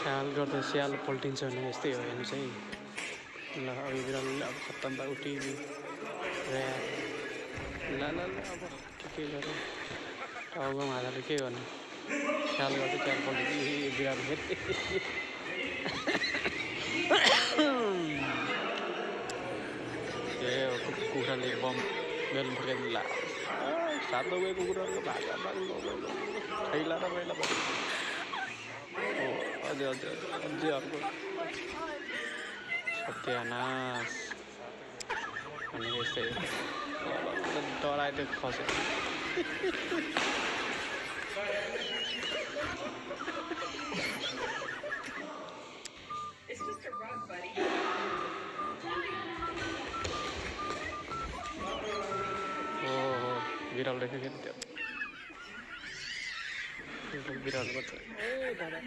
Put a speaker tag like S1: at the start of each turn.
S1: ख्याल गर्दा स्याल पल्टिन्छ भने यस्तै हो हेर्नुहोस् है। ल अब यो बिरालोले अब खत्तम भयो उठी ऱ्याट ल ल ल अब के गर्यो टाउकोमा हालेर के गर्नु ख्याल गर्दा स्याल पल्टिन्छ ए बिरालो ए कुखुराले बम बेलुन फर्काइदिनु ला सातो गएको कुखुराहरूको भागा खैला र मैला भयो अझै अझै अझै अर्को सत्यानाश भनेको यस्तै डराएर खस्यो ओहो बिरालो रहेछ फेरि त्यो बिरालो बच्चा ए दादा